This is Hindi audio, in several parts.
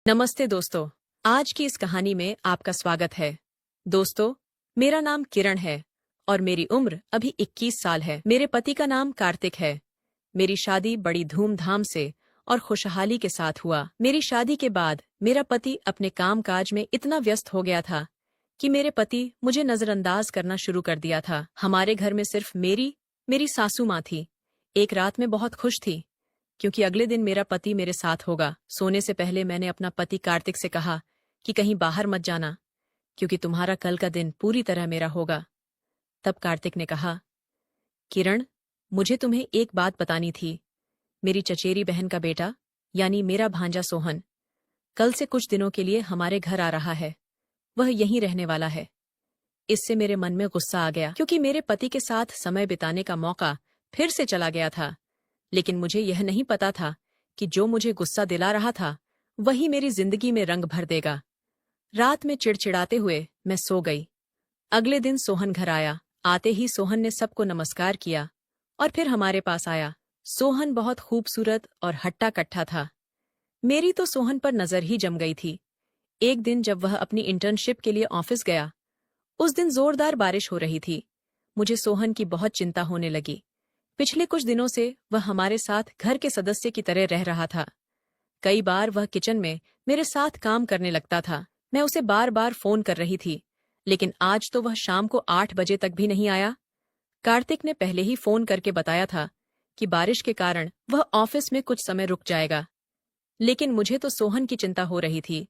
नमस्ते दोस्तों। आज की इस कहानी में आपका स्वागत है। दोस्तों, मेरा नाम किरण है और मेरी उम्र अभी 21 साल है। मेरे पति का नाम कार्तिक है। मेरी शादी बड़ी धूमधाम से और खुशहाली के साथ हुआ। मेरी शादी के बाद मेरा पति अपने कामकाज में इतना व्यस्त हो गया था कि मेरे पति मुझे नजरअंदाज करना शुरू कर दिया था। हमारे घर में सिर्फ मेरी सासू माँ थी। एक रात में बहुत खुश थी क्योंकि अगले दिन मेरा पति मेरे साथ होगा। सोने से पहले मैंने अपना पति कार्तिक से कहा कि कहीं बाहर मत जाना क्योंकि तुम्हारा कल का दिन पूरी तरह मेरा होगा। तब कार्तिक ने कहा, किरण, मुझे तुम्हें एक बात बतानी थी। मेरी चचेरी बहन का बेटा यानी मेरा भांजा सोहन कल से कुछ दिनों के लिए हमारे घर आ रहा है। वह यहीं रहने वाला है। इससे मेरे मन में गुस्सा आ गया क्योंकि मेरे पति के साथ समय बिताने का मौका फिर से चला गया था। लेकिन मुझे यह नहीं पता था कि जो मुझे गुस्सा दिला रहा था वही मेरी जिंदगी में रंग भर देगा। रात में चिड़चिड़ाते हुए मैं सो गई। अगले दिन सोहन घर आया। आते ही सोहन ने सबको नमस्कार किया और फिर हमारे पास आया। सोहन बहुत खूबसूरत और हट्टा कट्टा था। मेरी तो सोहन पर नजर ही जम गई थी। एक दिन जब वह अपनी इंटर्नशिप के लिए ऑफिस गया, उस दिन जोरदार बारिश हो रही थी। मुझे सोहन की बहुत चिंता होने लगी। पिछले कुछ दिनों से वह हमारे साथ घर के सदस्य की तरह रह रहा था। कई बार वह किचन में मेरे साथ काम करने लगता था। मैं उसे बार बार फोन कर रही थी, लेकिन आज तो वह शाम को 8 बजे तक भी नहीं आया। कार्तिक ने पहले ही फोन करके बताया था कि बारिश के कारण वह ऑफिस में कुछ समय रुक जाएगा। लेकिन मुझे तो सोहन की चिंता हो रही थी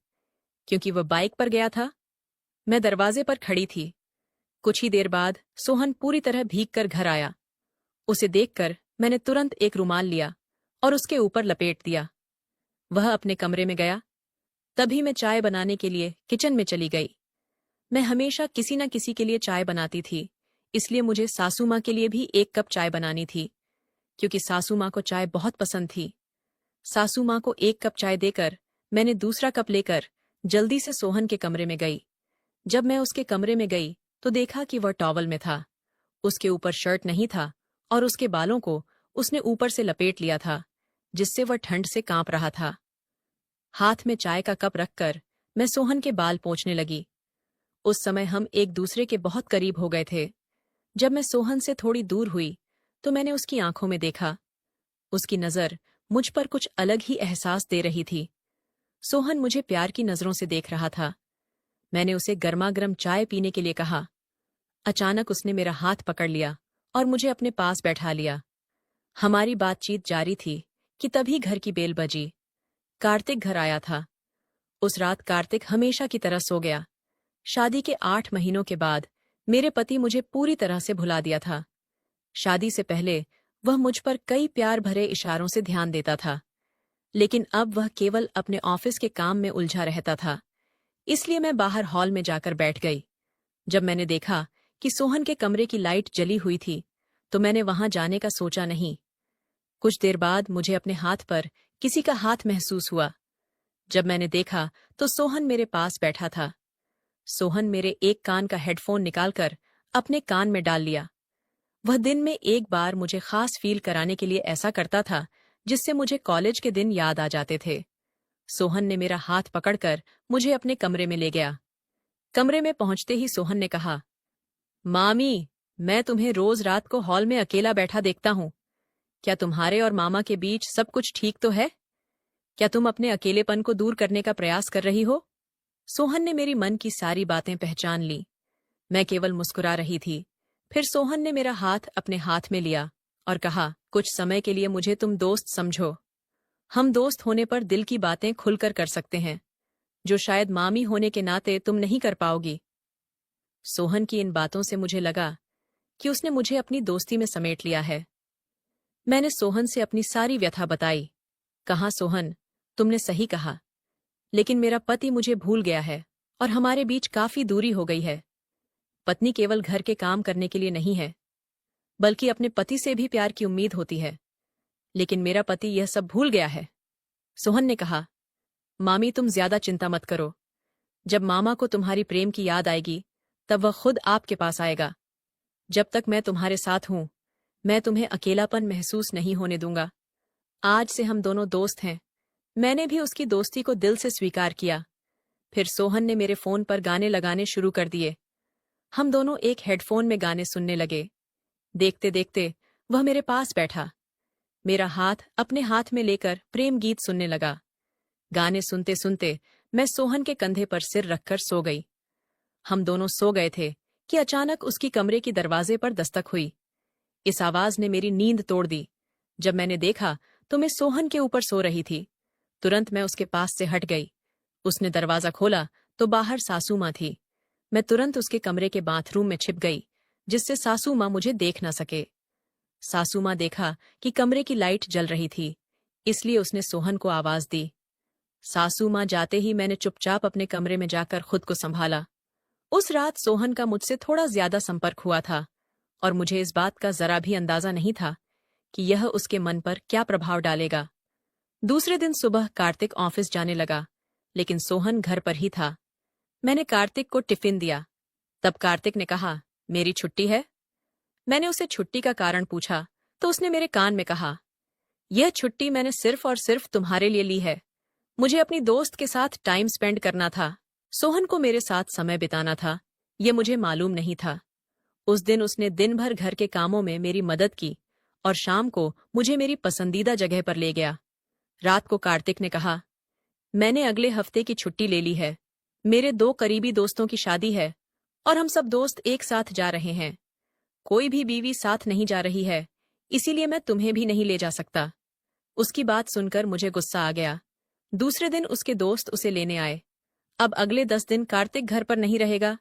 क्योंकि वह बाइक पर गया था। मैं दरवाजे पर खड़ी थी। कुछ ही देर बाद सोहन पूरी तरह भीग कर घर आया। उसे देखकर मैंने तुरंत एक रुमाल लिया और उसके ऊपर लपेट दिया। वह अपने कमरे में गया। तभी मैं चाय बनाने के लिए किचन में चली गई। मैं हमेशा किसी न किसी के लिए चाय बनाती थी, इसलिए मुझे सासू माँ के लिए भी 1 कप चाय बनानी थी क्योंकि सासू माँ को चाय बहुत पसंद थी। सासू माँ को 1 कप चाय देकर मैंने दूसरा कप लेकर जल्दी से सोहन के कमरे में गई। जब मैं उसके कमरे में गई तो देखा कि वह टॉवल में था। उसके ऊपर शर्ट नहीं था और उसके बालों को उसने ऊपर से लपेट लिया था, जिससे वह ठंड से कांप रहा था। हाथ में चाय का कप रखकर मैं सोहन के बाल पोंछने लगी। उस समय हम एक दूसरे के बहुत करीब हो गए थे। जब मैं सोहन से थोड़ी दूर हुई तो मैंने उसकी आंखों में देखा। उसकी नजर मुझ पर कुछ अलग ही एहसास दे रही थी। सोहन मुझे प्यार की नजरों से देख रहा था। मैंने उसे गर्मागर्म चाय पीने के लिए कहा। अचानक उसने मेरा हाथ पकड़ लिया और मुझे अपने पास बैठा लिया। हमारी बातचीत जारी थी कि तभी घर की बेल बजी। कार्तिक घर आया था। उस रात कार्तिक हमेशा की तरह सो गया। शादी के 8 महीनों के बाद मेरे पति मुझे पूरी तरह से भुला दिया था। शादी से पहले वह मुझ पर कई प्यार भरे इशारों से ध्यान देता था, लेकिन अब वह केवल अपने ऑफिस के काम में उलझा रहता था। इसलिए मैं बाहर हॉल में जाकर बैठ गई। जब मैंने देखा कि सोहन के कमरे की लाइट जली हुई थी तो मैंने वहां जाने का सोचा नहीं। कुछ देर बाद मुझे अपने हाथ पर किसी का हाथ महसूस हुआ। जब मैंने देखा तो सोहन मेरे पास बैठा था। सोहन मेरे एक कान का हेडफोन निकालकर अपने कान में डाल लिया। वह दिन में एक बार मुझे खास फील कराने के लिए ऐसा करता था जिससे मुझे कॉलेज के दिन याद आ जाते थे। सोहन ने मेरा हाथ पकड़कर मुझे अपने कमरे में ले गया। कमरे में पहुंचते ही सोहन ने कहा, मामी, मैं तुम्हें रोज रात को हॉल में अकेला बैठा देखता हूँ। क्या तुम्हारे और मामा के बीच सब कुछ ठीक तो है? क्या तुम अपने अकेलेपन को दूर करने का प्रयास कर रही हो? सोहन ने मेरी मन की सारी बातें पहचान ली। मैं केवल मुस्कुरा रही थी। फिर सोहन ने मेरा हाथ अपने हाथ में लिया और कहा, कुछ समय के लिए मुझे तुम दोस्त समझो। हम दोस्त होने पर दिल की बातें खुलकर कर सकते हैं, जो शायद मामी होने के नाते तुम नहीं कर पाओगी। सोहन की इन बातों से मुझे लगा कि उसने मुझे अपनी दोस्ती में समेट लिया है। मैंने सोहन से अपनी सारी व्यथा बताई। कहा, सोहन, तुमने सही कहा, लेकिन मेरा पति मुझे भूल गया है और हमारे बीच काफी दूरी हो गई है। पत्नी केवल घर के काम करने के लिए नहीं है, बल्कि अपने पति से भी प्यार की उम्मीद होती है। लेकिन मेरा पति यह सब भूल गया है। सोहन ने कहा, मामी, तुम ज्यादा चिंता मत करो। जब मामा को तुम्हारी प्रेम की याद आएगी तब वह खुद आपके पास आएगा। जब तक मैं तुम्हारे साथ हूं, मैं तुम्हें अकेलापन महसूस नहीं होने दूंगा। आज से हम दोनों दोस्त हैं। मैंने भी उसकी दोस्ती को दिल से स्वीकार किया। फिर सोहन ने मेरे फोन पर गाने लगाने शुरू कर दिए। हम दोनों एक हेडफोन में गाने सुनने लगे। देखते देखते वह मेरे पास बैठा, मेरा हाथ अपने हाथ में लेकर प्रेम गीत सुनने लगा। गाने सुनते सुनते मैं सोहन के कंधे पर सिर रखकर सो गई। हम दोनों सो गए थे कि अचानक उसकी कमरे की दरवाजे पर दस्तक हुई। इस आवाज ने मेरी नींद तोड़ दी। जब मैंने देखा तो मैं सोहन के ऊपर सो रही थी। तुरंत मैं उसके पास से हट गई। उसने दरवाजा खोला तो बाहर सासू माँ थी। मैं तुरंत उसके कमरे के बाथरूम में छिप गई, जिससे सासू माँ मुझे देख न सके। सासू माँ देखा कि कमरे की लाइट जल रही थी, इसलिए उसने सोहन को आवाज दी। सासू माँ जाते ही मैंने चुपचाप अपने कमरे में जाकर खुद को संभाला। उस रात सोहन का मुझसे थोड़ा ज्यादा संपर्क हुआ था और मुझे इस बात का जरा भी अंदाजा नहीं था कि यह उसके मन पर क्या प्रभाव डालेगा। दूसरे दिन सुबह कार्तिक ऑफिस जाने लगा, लेकिन सोहन घर पर ही था। मैंने कार्तिक को टिफिन दिया। तब कार्तिक ने कहा, मेरी छुट्टी है। मैंने उसे छुट्टी का कारण पूछा तो उसने मेरे कान में कहा, यह छुट्टी मैंने सिर्फ और सिर्फ तुम्हारे लिए ली है। मुझे अपनी दोस्त के साथ टाइम स्पेंड करना था। सोहन को मेरे साथ समय बिताना था, ये मुझे मालूम नहीं था। उस दिन उसने दिन भर घर के कामों में मेरी मदद की और शाम को मुझे मेरी पसंदीदा जगह पर ले गया। रात को कार्तिक ने कहा, मैंने अगले हफ्ते की छुट्टी ले ली है। मेरे 2 करीबी दोस्तों की शादी है और हम सब दोस्त एक साथ जा रहे हैं। कोई भी बीवी साथ नहीं जा रही है, इसीलिए मैं तुम्हें भी नहीं ले जा सकता। उसकी बात सुनकर मुझे गुस्सा आ गया। दूसरे दिन उसके दोस्त उसे लेने आए। अब अगले 10 दिन कार्तिक घर पर नहीं रहेगा।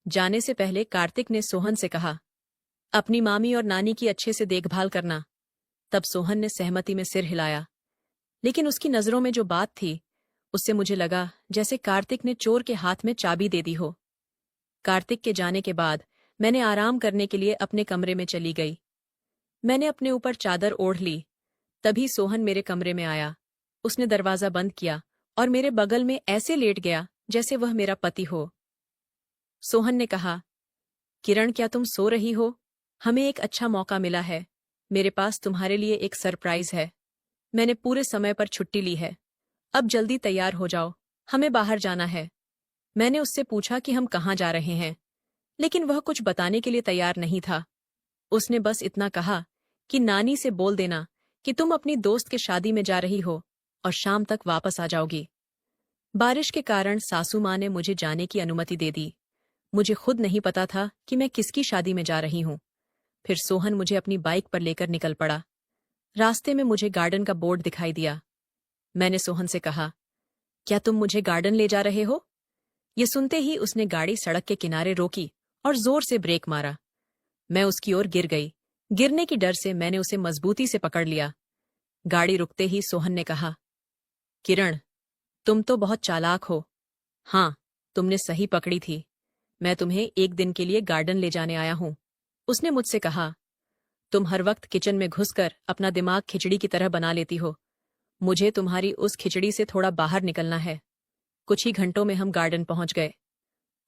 जाने से पहले कार्तिक ने सोहन से कहा, अपनी मामी और नानी की अच्छे से देखभाल करना। तब सोहन ने सहमति में सिर हिलाया, लेकिन उसकी नजरों में जो बात थी, उससे मुझे लगा जैसे कार्तिक ने चोर के हाथ में चाबी दे दी हो। कार्तिक के जाने के बाद मैंने आराम करने के लिए अपने कमरे में चली गई। मैंने अपने ऊपर चादर ओढ़ ली। तभी सोहन मेरे कमरे में आया। उसने दरवाजा बंद किया और मेरे बगल में ऐसे लेट गया जैसे वह मेरा पति हो। सोहन ने कहा, किरण, क्या तुम सो रही हो? हमें एक अच्छा मौका मिला है। मेरे पास तुम्हारे लिए एक सरप्राइज है। मैंने पूरे समय पर छुट्टी ली है। अब जल्दी तैयार हो जाओ, हमें बाहर जाना है। मैंने उससे पूछा कि हम कहाँ जा रहे हैं, लेकिन वह कुछ बताने के लिए तैयार नहीं था। उसने बस इतना कहा कि नानी से बोल देना कि तुम अपनी दोस्त के शादी में जा रही हो और शाम तक वापस आ जाओगी। बारिश के कारण सासू माँ ने मुझे जाने की अनुमति दे दी। मुझे खुद नहीं पता था कि मैं किसकी शादी में जा रही हूँ। फिर सोहन मुझे अपनी बाइक पर लेकर निकल पड़ा। रास्ते में मुझे गार्डन का बोर्ड दिखाई दिया। मैंने सोहन से कहा, क्या तुम मुझे गार्डन ले जा रहे हो? ये सुनते ही उसने गाड़ी सड़क के किनारे रोकी और जोर से ब्रेक मारा। मैं उसकी ओर गिर गई। गिरने की डर से मैंने उसे मजबूती से पकड़ लिया। गाड़ी रुकते ही सोहन ने कहा, किरण, तुम तो बहुत चालाक हो। हाँ, तुमने सही पकड़ी थी। मैं तुम्हें एक दिन के लिए गार्डन ले जाने आया हूँ। उसने मुझसे कहा, तुम हर वक्त किचन में घुसकर अपना दिमाग खिचड़ी की तरह बना लेती हो। मुझे तुम्हारी उस खिचड़ी से थोड़ा बाहर निकलना है। कुछ ही घंटों में हम गार्डन पहुंच गए।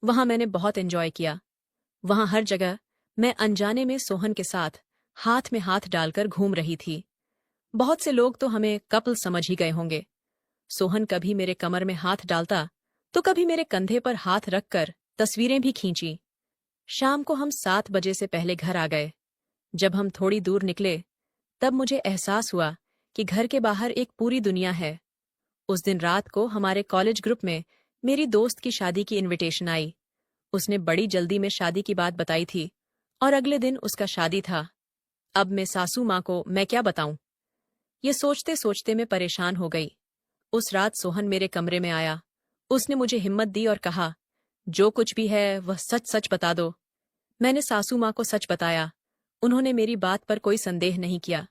वहां मैंने बहुत एंजॉय किया। वहां हर जगह मैं अनजाने में सोहन के साथ हाथ में हाथ डालकर घूम रही थी। बहुत से लोग तो हमें कपल समझ ही गए होंगे। सोहन कभी मेरे कमर में हाथ डालता तो कभी मेरे कंधे पर हाथ रखकर तस्वीरें भी खींची। शाम को हम 7 बजे से पहले घर आ गए। जब हम थोड़ी दूर निकले तब मुझे एहसास हुआ कि घर के बाहर एक पूरी दुनिया है। उस दिन रात को हमारे कॉलेज ग्रुप में मेरी दोस्त की शादी की इनविटेशन आई। उसने बड़ी जल्दी में शादी की बात बताई थी और अगले दिन उसका शादी था। अब मैं सासू माँ को मैं क्या बताऊं? ये सोचते सोचते मैं परेशान हो गई। उस रात सोहन मेरे कमरे में आया। उसने मुझे हिम्मत दी और कहा, जो कुछ भी है वह सच सच बता दो। मैंने सासू माँ को सच बताया। उन्होंने मेरी बात पर कोई संदेह नहीं किया।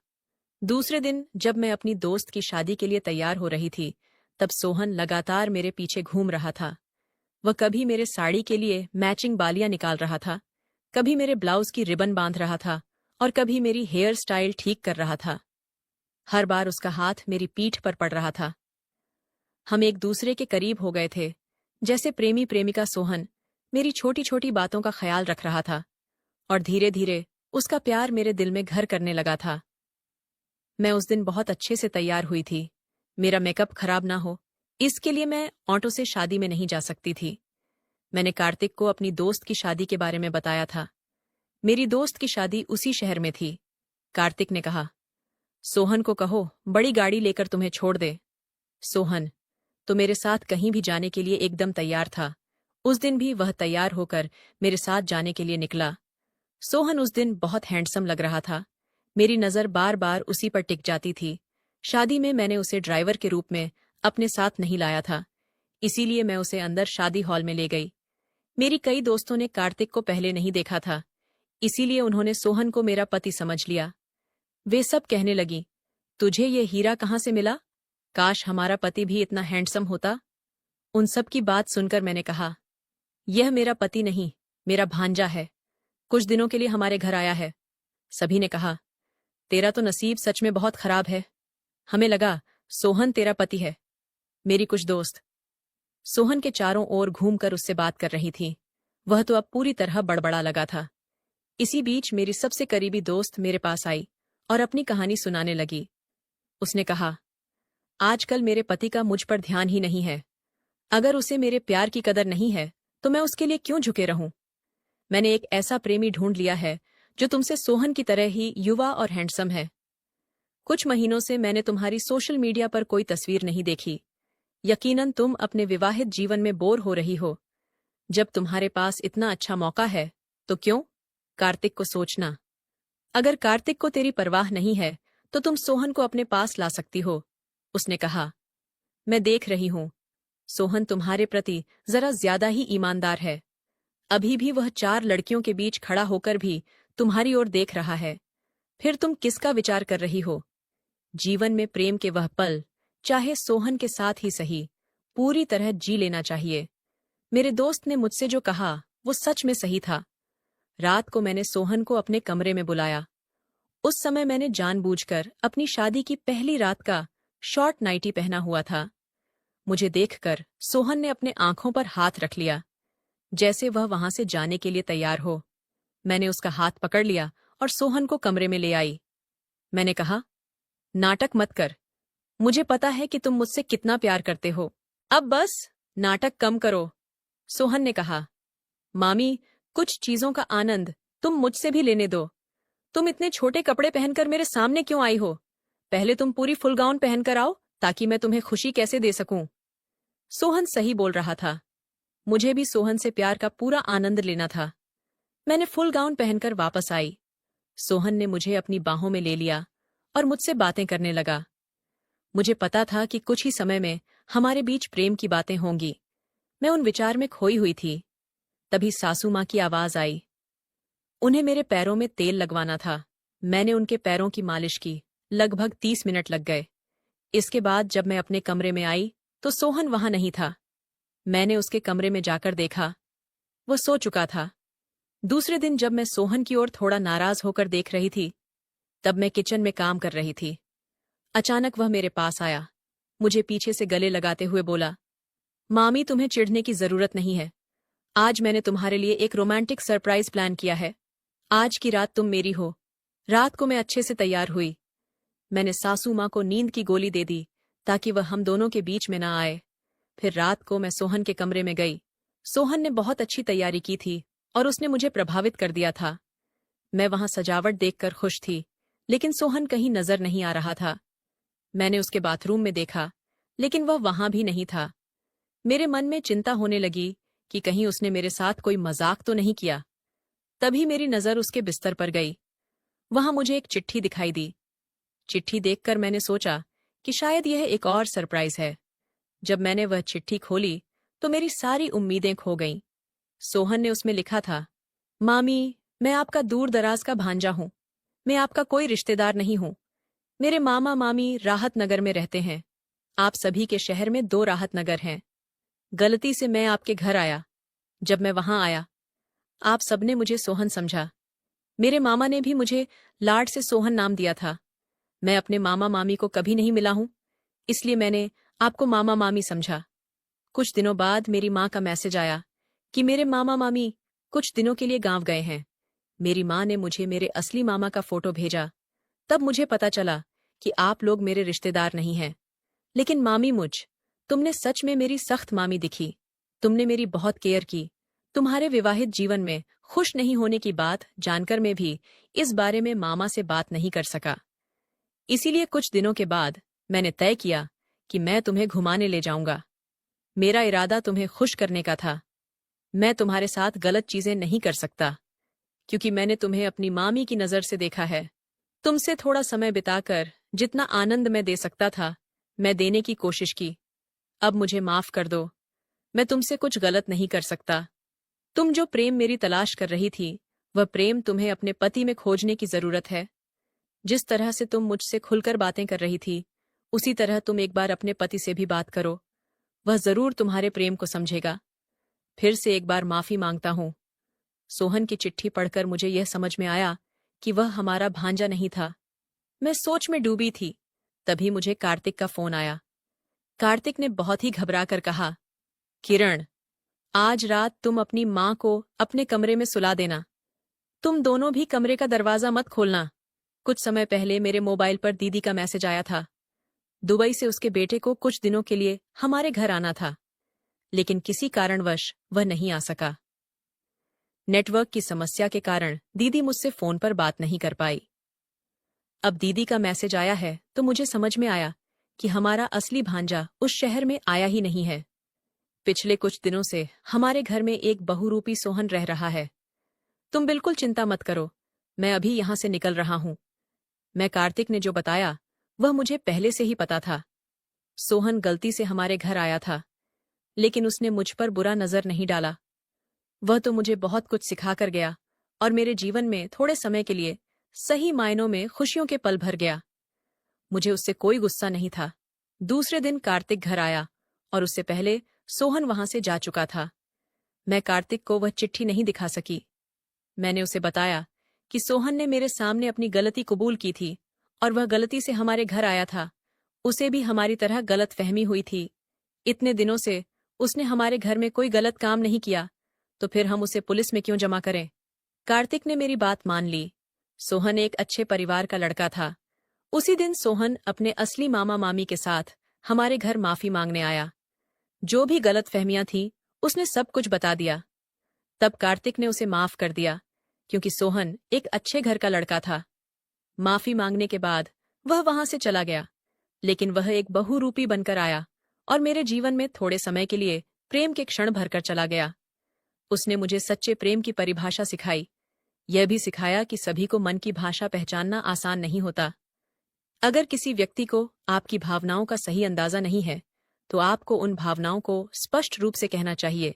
दूसरे दिन जब मैं अपनी दोस्त की शादी के लिए तैयार हो रही थी, तब सोहन लगातार मेरे पीछे घूम रहा था। वह कभी मेरे साड़ी के लिए मैचिंग बालियां निकाल रहा था, कभी मेरे ब्लाउज की रिबन बांध रहा था और कभी मेरी हेयर स्टाइल ठीक कर रहा था। हर बार उसका हाथ मेरी पीठ पर पड़ रहा था। हम एक दूसरे के करीब हो गए थे, जैसे प्रेमी प्रेमिका। सोहन मेरी छोटी छोटी बातों का ख्याल रख रहा था और धीरे धीरे उसका प्यार मेरे दिल में घर करने लगा था। मैं उस दिन बहुत अच्छे से तैयार हुई थी। मेरा मेकअप खराब ना हो, इसके लिए मैं ऑटो से शादी में नहीं जा सकती थी। मैंने कार्तिक को अपनी दोस्त की शादी के बारे में बताया था। मेरी दोस्त की शादी उसी शहर में थी। कार्तिक ने कहा, सोहन को कहो बड़ी गाड़ी लेकर तुम्हें छोड़ दे। सोहन तो मेरे साथ कहीं भी जाने के लिए एकदम तैयार था। उस दिन भी वह तैयार होकर मेरे साथ जाने के लिए निकला। सोहन उस दिन बहुत हैंडसम लग रहा था। मेरी नजर बार बार उसी पर टिक जाती थी। शादी में मैंने उसे ड्राइवर के रूप में अपने साथ नहीं लाया था, इसीलिए मैं उसे अंदर शादी हॉल में ले गई। मेरी कई दोस्तों ने कार्तिक को पहले नहीं देखा था, इसीलिए उन्होंने सोहन को मेरा पति समझ लिया। वे सब कहने लगी, तुझे ये हीरा कहाँ से मिला? काश हमारा पति भी इतना हैंडसम होता। उन सब की बात सुनकर मैंने कहा, यह मेरा पति नहीं, मेरा भांजा है। कुछ दिनों के लिए हमारे घर आया है। सभी ने कहा, तेरा तो नसीब सच में बहुत खराब है। हमें लगा सोहन तेरा पति है। मेरी कुछ दोस्त सोहन के चारों ओर घूमकर उससे बात कर रही थी। वह तो अब पूरी तरह बड़बड़ा लगा था। इसी बीच मेरी सबसे करीबी दोस्त मेरे पास आई और अपनी कहानी सुनाने लगी। उसने कहा, आजकल मेरे पति का मुझ पर ध्यान ही नहीं है। अगर उसे मेरे प्यार की कदर नहीं है तो मैं उसके लिए क्यों झुके रहूं? मैंने एक ऐसा प्रेमी ढूंढ लिया है जो तुमसे सोहन की तरह ही युवा और हैंडसम है। कुछ महीनों से मैंने तुम्हारी सोशल मीडिया पर कोई तस्वीर नहीं देखी। यकीनन तुम अपने विवाहित जीवन में बोर हो रही हो। जब तुम्हारे पास इतना अच्छा मौका है तो क्यों कार्तिक को सोचना। अगर कार्तिक को तेरी परवाह नहीं है तो तुम सोहन को अपने पास ला सकती हो। उसने कहा, मैं देख रही हूं, सोहन तुम्हारे प्रति जरा ज्यादा ही ईमानदार है। अभी भी वह 4 लड़कियों के बीच खड़ा होकर भी तुम्हारी ओर देख रहा है। फिर तुम किसका विचार कर रही हो? जीवन में प्रेम के वह पल, चाहे सोहन के साथ ही सही, पूरी तरह जी लेना चाहिए। मेरे दोस्त ने मुझसे जो कहा वो सच में सही था। रात को मैंने सोहन को अपने कमरे में बुलाया। उस समय मैंने जानबूझकर अपनी शादी की पहली रात का शॉर्ट नाइटी पहना हुआ था। मुझे देखकर सोहन ने अपने आंखों पर हाथ रख लिया, जैसे वह वहां से जाने के लिए तैयार हो। मैंने उसका हाथ पकड़ लिया और सोहन को कमरे में ले आई। मैंने कहा, नाटक मत कर। मुझे पता है कि तुम मुझसे कितना प्यार करते हो। अब बस नाटक कम करो। सोहन ने कहा, मामी, कुछ चीजों का आनंद तुम मुझसे भी लेने दो। तुम इतने छोटे कपड़े पहनकर मेरे सामने क्यों आई हो? पहले तुम पूरी फुल गाउन पहनकर आओ ताकि मैं तुम्हें खुशी कैसे दे सकूं। सोहन सही बोल रहा था। मुझे भी सोहन से प्यार का पूरा आनंद लेना था। मैंने फुल गाउन पहनकर वापस आई। सोहन ने मुझे अपनी बाहों में ले लिया और मुझसे बातें करने लगा। मुझे पता था कि कुछ ही समय में हमारे बीच प्रेम की बातें होंगी। मैं उन विचार में खोई हुई थी। तभी सासू माँ की आवाज आई। उन्हें मेरे पैरों में तेल लगवाना था। मैंने उनके पैरों की मालिश की। लगभग 30 मिनट लग गए। इसके बाद जब मैं अपने कमरे में आई तो सोहन वहां नहीं था। मैंने उसके कमरे में जाकर देखा, वो सो चुका था। दूसरे दिन जब मैं सोहन की ओर थोड़ा नाराज होकर देख रही थी, तब मैं किचन में काम कर रही थी। अचानक वह मेरे पास आया। मुझे पीछे से गले लगाते हुए बोला, मामी, तुम्हें चिढ़ने की जरूरत नहीं है। आज मैंने तुम्हारे लिए एक रोमांटिक सरप्राइज प्लान किया है। आज की रात तुम मेरी हो। रात को मैं अच्छे से तैयार हुई। मैंने सासू माँ को नींद की गोली दे दी ताकि वह हम दोनों के बीच में ना आए। फिर रात को मैं सोहन के कमरे में गई। सोहन ने बहुत अच्छी तैयारी की थी और उसने मुझे प्रभावित कर दिया था। मैं वहां सजावट देखकर खुश थी, लेकिन सोहन कहीं नजर नहीं आ रहा था। मैंने उसके बाथरूम में देखा, लेकिन वह वहां भी नहीं था। मेरे मन में चिंता होने लगी कि कहीं उसने मेरे साथ कोई मजाक तो नहीं किया। तभी मेरी नजर उसके बिस्तर पर गई। वहां मुझे एक चिट्ठी दिखाई दी। चिट्ठी देखकर मैंने सोचा कि शायद यह एक और सरप्राइज है। जब मैंने वह चिट्ठी खोली तो मेरी सारी उम्मीदें खो गईं। सोहन ने उसमें लिखा था, मामी, मैं आपका दूर दराज का भांजा हूं। मैं आपका कोई रिश्तेदार नहीं हूं। मेरे मामा मामी राहत नगर में रहते हैं। आप सभी के शहर में 2 राहत नगर हैं। गलती से मैं आपके घर आया। जब मैं वहां आया, आप सबने मुझे सोहन समझा। मेरे मामा ने भी मुझे लाड से सोहन नाम दिया था। मैं अपने मामा मामी को कभी नहीं मिला हूं, इसलिए मैंने आपको मामा मामी समझा। कुछ दिनों बाद मेरी माँ का मैसेज आया कि मेरे मामा मामी कुछ दिनों के लिए गांव गए हैं। मेरी माँ ने मुझे मेरे असली मामा का फोटो भेजा। तब मुझे पता चला कि आप लोग मेरे रिश्तेदार नहीं हैं। लेकिन मामी तुमने सच में मेरी सख्त मामी दिखी। तुमने मेरी बहुत केयर की। तुम्हारे विवाहित जीवन में खुश नहीं होने की बात जानकर मैं भी इस बारे में मामा से बात नहीं कर सका। इसीलिए कुछ दिनों के बाद मैंने तय किया कि मैं तुम्हें घुमाने ले जाऊंगा। मेरा इरादा तुम्हें खुश करने का था। मैं तुम्हारे साथ गलत चीजें नहीं कर सकता, क्योंकि मैंने तुम्हें अपनी मामी की नजर से देखा है। तुमसे थोड़ा समय बिताकर जितना आनंद मैं दे सकता था, मैं देने की कोशिश की। अब मुझे माफ कर दो। मैं तुमसे कुछ गलत नहीं कर सकता। तुम जो प्रेम मेरी तलाश कर रही थी, वह प्रेम तुम्हें अपने पति में खोजने की जरूरत है। जिस तरह से तुम मुझसे खुलकर बातें कर रही थी, उसी तरह तुम एक बार अपने पति से भी बात करो। वह जरूर तुम्हारे प्रेम को समझेगा। फिर से एक बार माफी मांगता हूं। सोहन की चिट्ठी पढ़कर मुझे यह समझ में आया कि वह हमारा भांजा नहीं था। मैं सोच में डूबी थी। तभी मुझे कार्तिक का फोन आया। कार्तिक ने बहुत ही घबराकर कहा, किरण, आज रात तुम अपनी माँ को अपने कमरे में सुला देना। तुम दोनों भी कमरे का दरवाजा मत खोलना। कुछ समय पहले मेरे मोबाइल पर दीदी का मैसेज आया था। दुबई से उसके बेटे को कुछ दिनों के लिए हमारे घर आना था, लेकिन किसी कारणवश वह नहीं आ सका। नेटवर्क की समस्या के कारण दीदी मुझसे फोन पर बात नहीं कर पाई। अब दीदी का मैसेज आया है तो मुझे समझ में आया कि हमारा असली भांजा उस शहर में आया ही नहीं है। पिछले कुछ दिनों से हमारे घर में एक बहुरूपी सोहन रह रहा है। तुम बिल्कुल चिंता मत करो, मैं अभी यहां से निकल रहा हूं। मैं कार्तिक ने जो बताया वह मुझे पहले से ही पता था। सोहन गलती से हमारे घर आया था, लेकिन उसने मुझ पर बुरा नजर नहीं डाला। वह तो मुझे बहुत कुछ सिखा कर गया और मेरे जीवन में थोड़े समय के लिए सही मायनों में खुशियों के पल भर गया। मुझे उससे कोई गुस्सा नहीं था। दूसरे दिन कार्तिक घर आया और उससे पहले सोहन वहां से जा चुका था। मैं कार्तिक को वह चिट्ठी नहीं दिखा सकी। मैंने उसे बताया कि सोहन ने मेरे सामने अपनी गलती कबूल की थी और वह गलती से हमारे घर आया था। उसे भी हमारी तरह गलत फहमी हुई थी। इतने दिनों से उसने हमारे घर में कोई गलत काम नहीं किया, तो फिर हम उसे पुलिस में क्यों जमा करें। कार्तिक ने मेरी बात मान ली। सोहन एक अच्छे परिवार का लड़का था। उसी दिन सोहन अपने असली मामा मामी के साथ हमारे घर माफी मांगने आया। जो भी गलत फहमियां थीं, उसने सब कुछ बता दिया। तब कार्तिक ने उसे माफ कर दिया, क्योंकि सोहन एक अच्छे घर का लड़का था। माफी मांगने के बाद वह वहां से चला गया, लेकिन वह एक बहुरूपी बनकर आया और मेरे जीवन में थोड़े समय के लिए प्रेम के क्षण भरकर चला गया। उसने मुझे सच्चे प्रेम की परिभाषा सिखाई। यह भी सिखाया कि सभी को मन की भाषा पहचानना आसान नहीं होता। अगर किसी व्यक्ति को आपकी भावनाओं का सही अंदाजा नहीं है, तो आपको उन भावनाओं को स्पष्ट रूप से कहना चाहिए,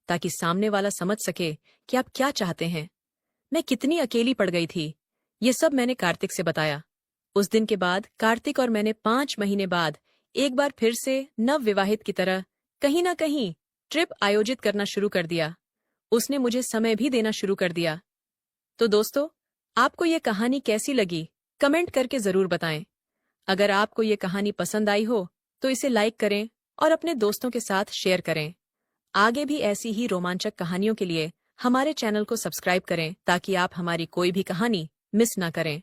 ताकि सामने वाला समझ सके कि आप क्या चाहते हैं। मैं कितनी अकेली पड़ गई थी, ये सब मैंने कार्तिक से बताया। उस दिन के बाद कार्तिक और मैंने 5 महीने बाद एक बार फिर से नव विवाहित की तरह कहीं ना कहीं ट्रिप आयोजित करना शुरू कर दिया। उसने मुझे समय भी देना शुरू कर दिया। तो दोस्तों, आपको ये कहानी कैसी लगी, कमेंट करके जरूर बताएं। अगर आपको ये कहानी पसंद आई हो तो इसे लाइक करें और अपने दोस्तों के साथ शेयर करें। आगे भी ऐसी ही रोमांचक कहानियों के लिए हमारे चैनल को सब्सक्राइब करें, ताकि आप हमारी कोई भी कहानी मिस ना करें।